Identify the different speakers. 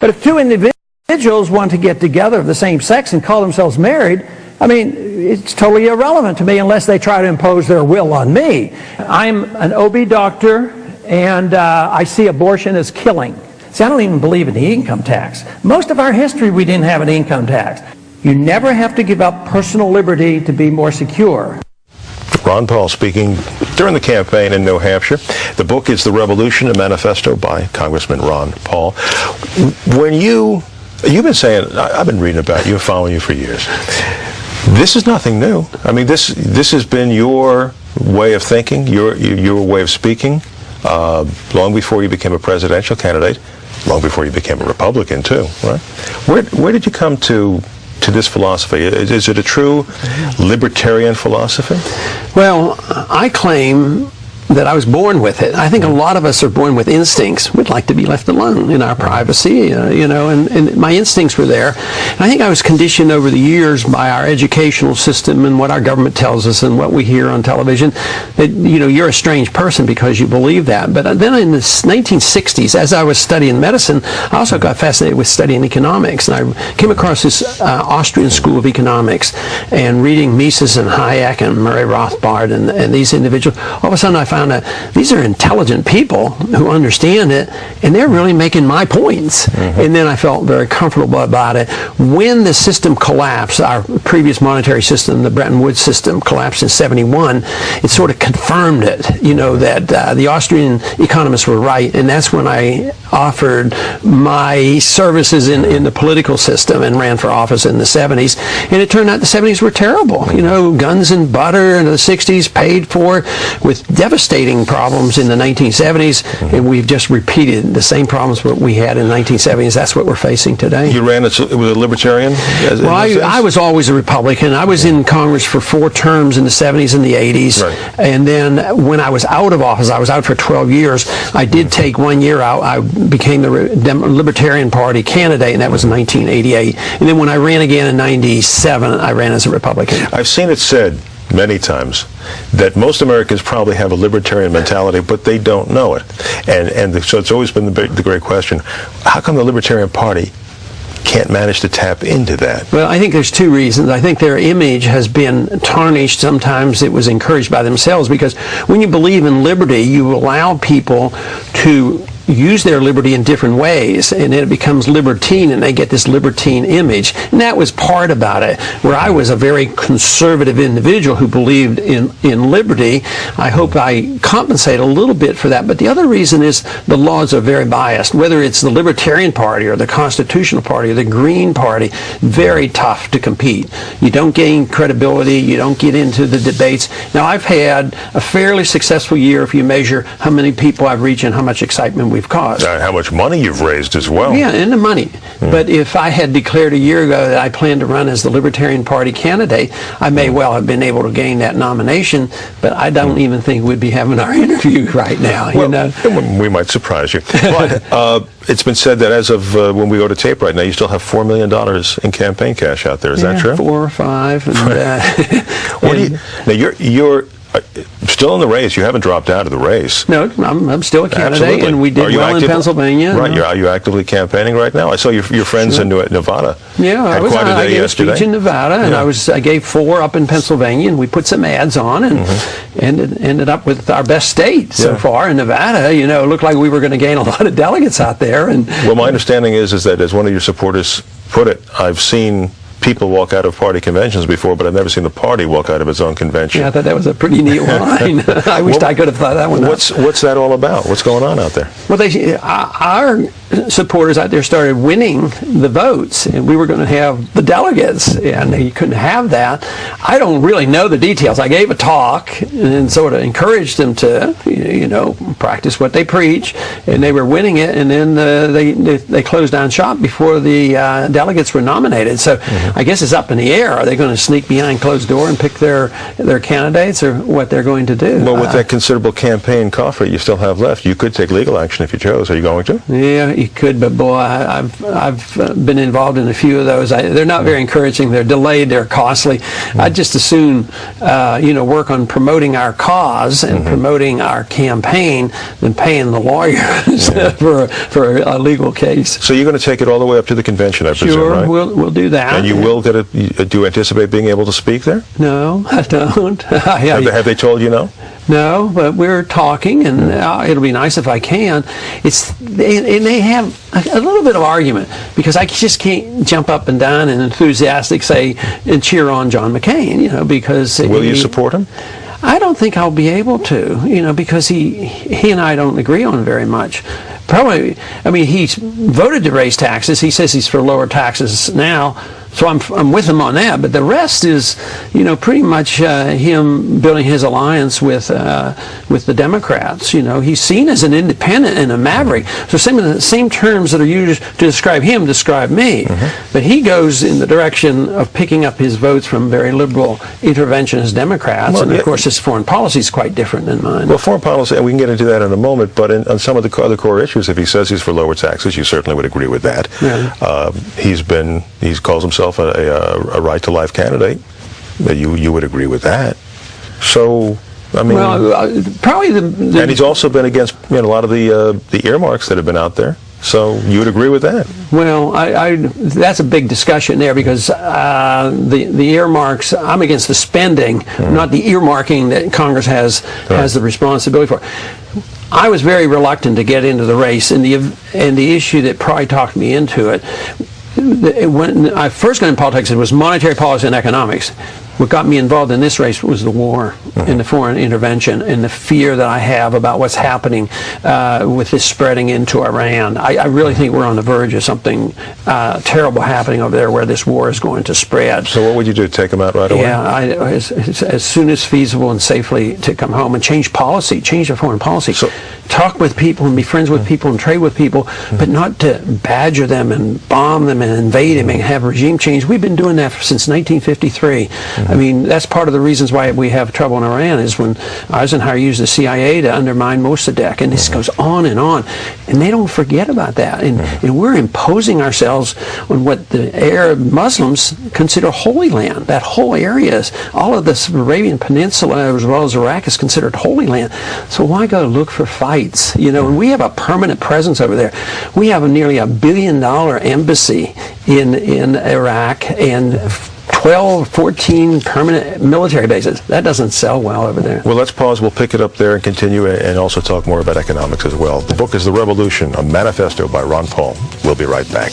Speaker 1: But if two individuals want to get together of the same sex and call themselves married, I mean, it's totally irrelevant to me unless they try to impose their will on me. I'm an OB doctor, and I see abortion as killing. See, I don't even believe in the income tax. Most of our history, we didn't have an income tax. You never have to give up personal liberty to be more secure.
Speaker 2: Ron Paul speaking during the campaign in New Hampshire. The book is The Revolution, a manifesto by Congressman Ron Paul. When you've been saying, I've been reading about you, following you for years. This is nothing new. I mean, this has been your way of thinking, your way of speaking, long before you became a presidential candidate, long before you became a Republican too, right? Where did you come to this philosophy? Is it a true libertarian philosophy?
Speaker 3: Well, I claim that I was born with it. I think a lot of us are born with instincts. We'd like to be left alone in our privacy, and my instincts were there. And I think I was conditioned over the years by our educational system and what our government tells us and what we hear on television that, you're a strange person because you believe that. But then in the 1960s, as I was studying medicine, I also got fascinated with studying economics. And I came across this Austrian school of economics and reading Mises and Hayek and Murray Rothbard and these individuals. All of a sudden I found out these are intelligent people who understand it, and they're really making my points. And then I felt very comfortable about it. When the system collapsed, our previous monetary system, the Bretton Woods system, collapsed in '71, it sort of confirmed it, that the Austrian economists were right, and that's when I offered my services in the political system and ran for office in the 70s. And it turned out the 70s were terrible. Guns and butter in the 60s paid for with devastating problems in the 1970s, and we've just repeated the same problems that we had in the 1970s. That's what we're facing today.
Speaker 2: You ran as a libertarian?
Speaker 3: Well, I was always a Republican. I was in Congress for 4 terms in the 70s and the 80s. Right. And then when I was out of office, I was out for 12 years. I did take 1 year out. I became the Libertarian Party candidate, and that was in 1988. And then when I ran again in 97, I ran as a Republican.
Speaker 2: I've seen it said many times that most Americans probably have a libertarian mentality, but they don't know it. So it's always been the great question, how come the Libertarian Party can't manage to tap into that?
Speaker 3: Well, I think there's 2 reasons. I think their image has been tarnished. Sometimes it was encouraged by themselves, because when you believe in liberty, you allow people to use their liberty in different ways, and then it becomes libertine, and they get this libertine image. And that was part about it, where I was a very conservative individual who believed in liberty. I hope I compensate a little bit for that. But the other reason is the laws are very biased. Whether it's the Libertarian Party or the Constitutional Party or the Green Party, very tough to compete. You don't gain credibility. You don't get into the debates. Now, I've had a fairly successful year if you measure how many people I've reached and how much excitement we've caused.
Speaker 2: How much money you've raised as well.
Speaker 3: Yeah, and the money. But if I had declared a year ago that I planned to run as the Libertarian Party candidate, I may well have been able to gain that nomination, but I don't even think we'd be having our interview right now.
Speaker 2: We might surprise you. But it's been said that as of when we go to tape right now, you still have $4 million in campaign cash out there. Is that true?
Speaker 3: 4 or 5.
Speaker 2: Now you're still in the race. You haven't dropped out of the race.
Speaker 3: No, I'm still a candidate.
Speaker 2: Absolutely.
Speaker 3: And we did well in Pennsylvania.
Speaker 2: Right. Are you actively campaigning right now? I saw your friends in Nevada.
Speaker 3: Yeah, I gave
Speaker 2: yesterday.
Speaker 3: a speech in Nevada, and I gave 4 up in Pennsylvania, and we put some ads on, and ended up with our best state so far in Nevada. It looked like we were going to gain a lot of delegates out there. And
Speaker 2: well, my understanding is that, as one of your supporters put it, I've seen people walk out of party conventions before, but I've never seen the party walk out of its own convention.
Speaker 3: Yeah, I thought that was a pretty neat line. I wished I could have thought that one up.
Speaker 2: What's that all about? What's going on out there?
Speaker 3: Well, our supporters out there started winning the votes, and we were going to have the delegates, and you couldn't have that. I don't really know the details. I gave a talk and sort of encouraged them to, practice what they preach, and they were winning it, and then they closed down shop before the delegates were nominated. So I guess it's up in the air. Are they going to sneak behind closed door and pick their candidates, or what they're going to do?
Speaker 2: Well, with that considerable campaign coffers you still have left, you could take legal action if you chose. Are you going to?
Speaker 3: Yeah, you could, but boy, I've been involved in a few of those. They're not very encouraging. They're delayed. They're costly. I'd just as soon, work on promoting our cause and promoting our campaign than paying the lawyers for a legal case.
Speaker 2: So you're going to take it all the way up to the convention, I presume,
Speaker 3: Sure,
Speaker 2: right?
Speaker 3: we'll do that.
Speaker 2: And you will get it. Do you anticipate being able to speak there?
Speaker 3: No, I don't.
Speaker 2: Have they told you no?
Speaker 3: No, but we're talking, and it'll be nice if I can. And they have a little bit of argument, because I just can't jump up and down and enthusiastic say and cheer on John McCain, because
Speaker 2: will you support him?
Speaker 3: I don't think I'll be able to, because he and I don't agree on very much. Probably, he's voted to raise taxes. He says he's for lower taxes now. So I'm with him on that, but the rest is, pretty much him building his alliance with the Democrats. He's seen as an independent and a maverick. So same terms that are used to describe him describe me. But he goes in the direction of picking up his votes from very liberal interventionist Democrats,
Speaker 2: well,
Speaker 3: and of course his foreign policy is quite different than mine.
Speaker 2: Well, foreign policy, and we can get into that in a moment. But on some of the other core issues, if he says he's for lower taxes, you certainly would agree with that.
Speaker 3: Yeah.
Speaker 2: He calls himself a right to life candidate. You would agree with that. So,
Speaker 3: probably
Speaker 2: and he's also been against a lot of the earmarks that have been out there. So you would agree with that?
Speaker 3: Well, that's a big discussion there, because the earmarks, I'm against the spending, not the earmarking that Congress has the responsibility for. I was very reluctant to get into the race, and the issue that probably talked me into it, when I first got in politics, it was monetary policy and economics. What got me involved in this race was the war and the foreign intervention and the fear that I have about what's happening with this spreading into Iran. I really think we're on the verge of something terrible happening over there, where this war is going to spread.
Speaker 2: So what would you do? Take them out right away?
Speaker 3: Yeah, as soon as feasible and safely to come home and change policy, change our foreign policy. So, talk with people and be friends with people and trade with people, but not to badger them and bomb them and invade them and have regime change. We've been doing that since 1953. That's part of the reasons why we have trouble in Iran, is when Eisenhower used the CIA to undermine Mossadegh, and this goes on, and they don't forget about that. And we're imposing ourselves on what the Arab Muslims consider Holy Land. That whole area, all of this Arabian Peninsula as well as Iraq, is considered Holy Land. So why go look for fights? And we have a permanent presence over there. We have nearly $1 billion embassy in Iraq, and 12, 14 permanent military bases. That doesn't sell well over there.
Speaker 2: Well, let's pause. We'll pick it up there and continue, and also talk more about economics as well. The book is The Revolution, a manifesto by Ron Paul. We'll be right back.